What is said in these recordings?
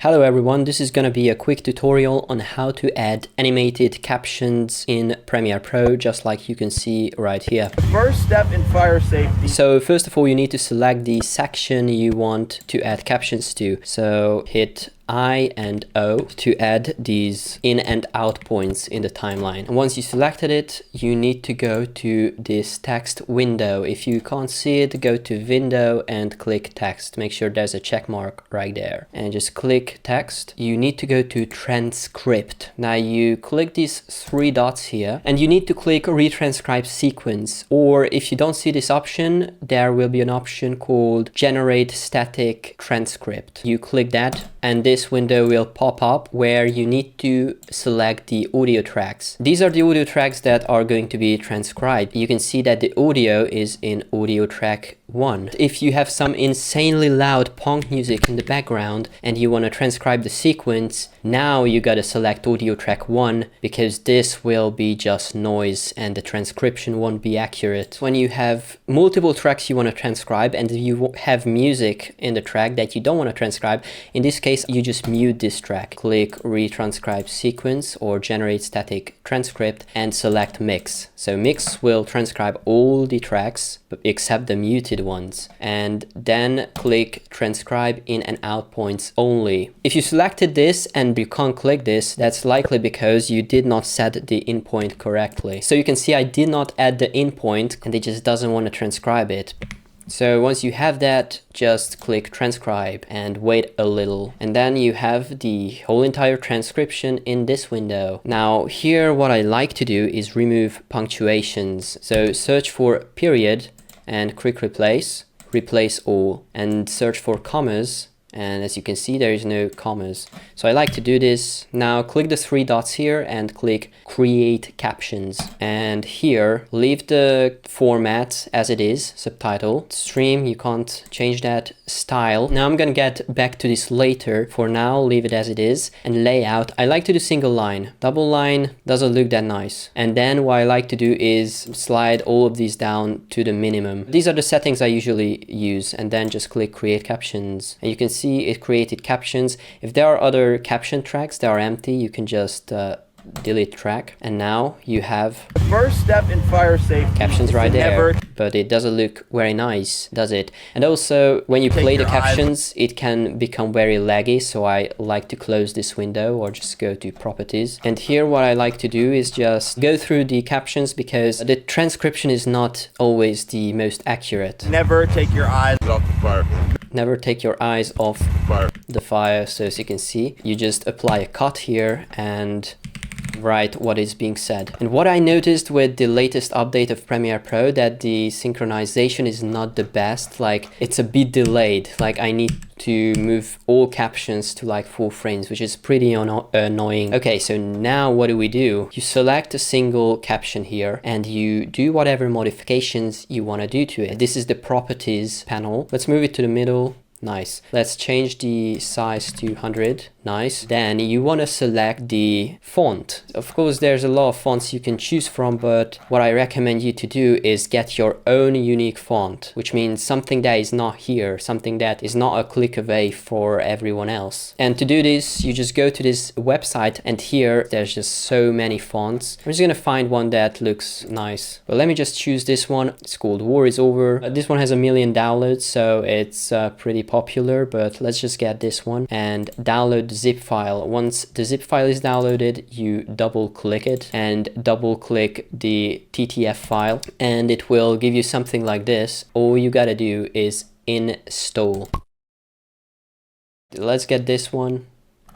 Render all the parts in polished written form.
Hello everyone, this is gonna be a quick tutorial on how to add animated captions in Premiere Pro, just like you can see right here. First step in fire safety. So first of all, you need to select the section you want to add captions to. So hit I and O to add these in and out points in the timeline. And once you selected it, you need to go to this text window. If you can't see it, go to window and click text. Make sure there's a check mark right there and just click text. You need to go to transcript. Now you click these three dots here and you need to click retranscribe sequence, or if you don't see this option, there will be an option called generate static transcript. You click that and this window will pop up where you need to select the audio tracks. These are the audio tracks that are going to be transcribed. You can see that the audio is in audio track 1. If you have some insanely loud punk music in the background and you want to transcribe the sequence, now you gotta select audio track 1 because this will be just noise and the transcription won't be accurate. When you have multiple tracks you want to transcribe and you have music in the track that you don't want to transcribe, in this case you just mute this track. Click retranscribe sequence or generate static transcript and select mix. So mix will transcribe all the tracks except the muted ones, and then click transcribe in and out points only. If you selected this and you can't click this, that's likely because you did not set the in point correctly. So you can see I did not add the in point and it just doesn't want to transcribe it. So once you have that, just click transcribe and wait a little. And then you have the whole entire transcription in this window. Now here what I like to do is remove punctuations. So search for period and click replace all, and search for commas. And as you can see, there is no commas. So I like to do this. Now click the three dots here and click create captions. And here, leave the format as it is, subtitle. Stream, you can't change that. Style. Now I'm gonna get back to this later. For now, leave it as it is. And layout, I like to do single line. Double line doesn't look that nice. And then what I like to do is slide all of these down to the minimum. These are the settings I usually use. And then just click create captions. And you can see it created captions. If there are other caption tracks that are empty, you can just delete track, and now you have the first step in fire safety captions right there, but it doesn't look very nice, does it? And also when you play the captions, it can become very laggy, so I like to close this window or just go to properties. And here what I like to do is just go through the captions because the transcription is not always the most accurate. Never take your eyes off the fire. Never take your eyes off the fire. So as you can see, you just apply a cut here and write what is being said. And what I noticed with the latest update of Premiere Pro, that the synchronization is not the best. Like it's a bit delayed. Like I need to move all captions to like 4 frames, which is pretty annoying. Okay, so now what do? You select a single caption here and you do whatever modifications you want to do to it. This is the properties panel. Let's move it to the middle. Nice. Let's change the size to 100. Nice. Then you want to select the font. Of course, there's a lot of fonts you can choose from, but what I recommend you to do is get your own unique font, which means something that is not here, something that is not a click away for everyone else. And to do this, you just go to this website and here there's just so many fonts. I'm just gonna find one that looks nice. Well, let me just choose this one. It's called War is Over. This one has 1 million downloads, so it's pretty popular, but let's just get this one and download the zip file. Once the zip file is downloaded, you double click it and double click the TTF file and it will give you something like this. All you gotta do is install. Let's get this one.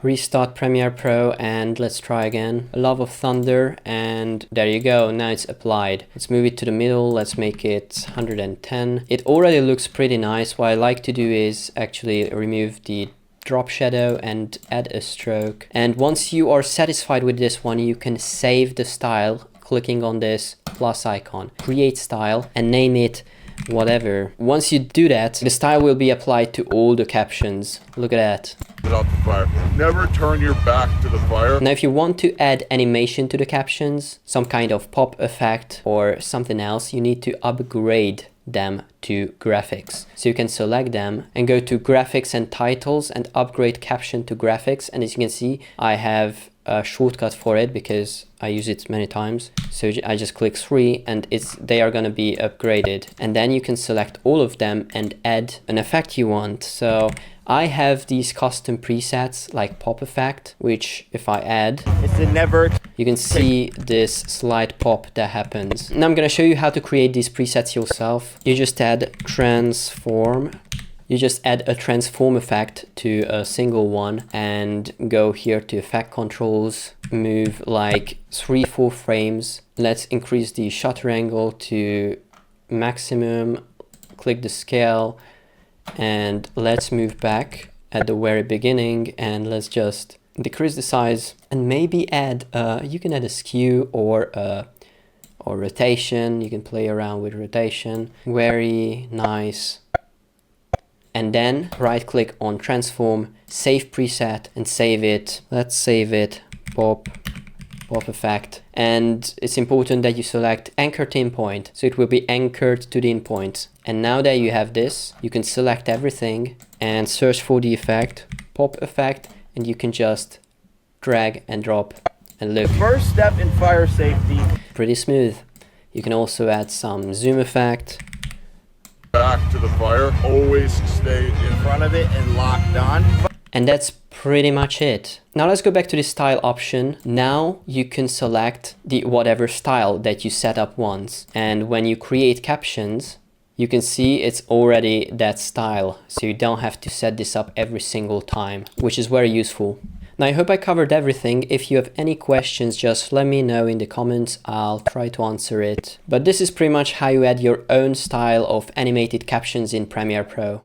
Restart Premiere Pro and let's try again. A Love of Thunder, and there you go. Now it's applied. Let's move it to the middle. Let's make it 110. It already looks pretty nice. What I like to do is actually remove the drop shadow and add a stroke. And once you are satisfied with this one, you can save the style clicking on this plus icon. Create style and name it whatever. Once you do that, the style will be applied to all the captions. Look at that. Get off the fire. Never turn your back to the fire. Now if you want to add animation to the captions, some kind of pop effect or something else, you need to upgrade them to graphics. So you can select them and go to graphics and titles and upgrade caption to graphics. And as you can see, I have a shortcut for it because I use it many times. So I just click 3 and they are going to be upgraded. And then you can select all of them and add an effect you want. So I have these custom presets like pop effect, which if I add, you can see this slight pop that happens. Now I'm going to show you how to create these presets yourself. You just add transform. You just add a transform effect to a single one and go here to effect controls, move like 3-4 frames. Let's increase the shutter angle to maximum, click the scale, and let's move back at the very beginning and let's just decrease the size and maybe add, you can add a skew or rotation. You can play around with rotation. Very nice. And then right click on transform, save preset and save it. Let's save it, pop effect. And it's important that you select anchor to endpoint, so it will be anchored to the endpoint. And now that you have this, you can select everything and search for the effect, pop effect, and you can just drag and drop and look. First step in fire safety. Pretty smooth. You can also add some zoom effect. Back to the fire. Always stay in Front of it and locked on. And that's pretty much it. Now let's go back to the style option. Now you can select the whatever style that you set up once. And when you create captions, you can see it's already that style. So you don't have to set this up every single time, which is very useful. Now I hope I covered everything. If you have any questions, just let me know in the comments. I'll try to answer it. But this is pretty much how you add your own style of animated captions in Premiere Pro.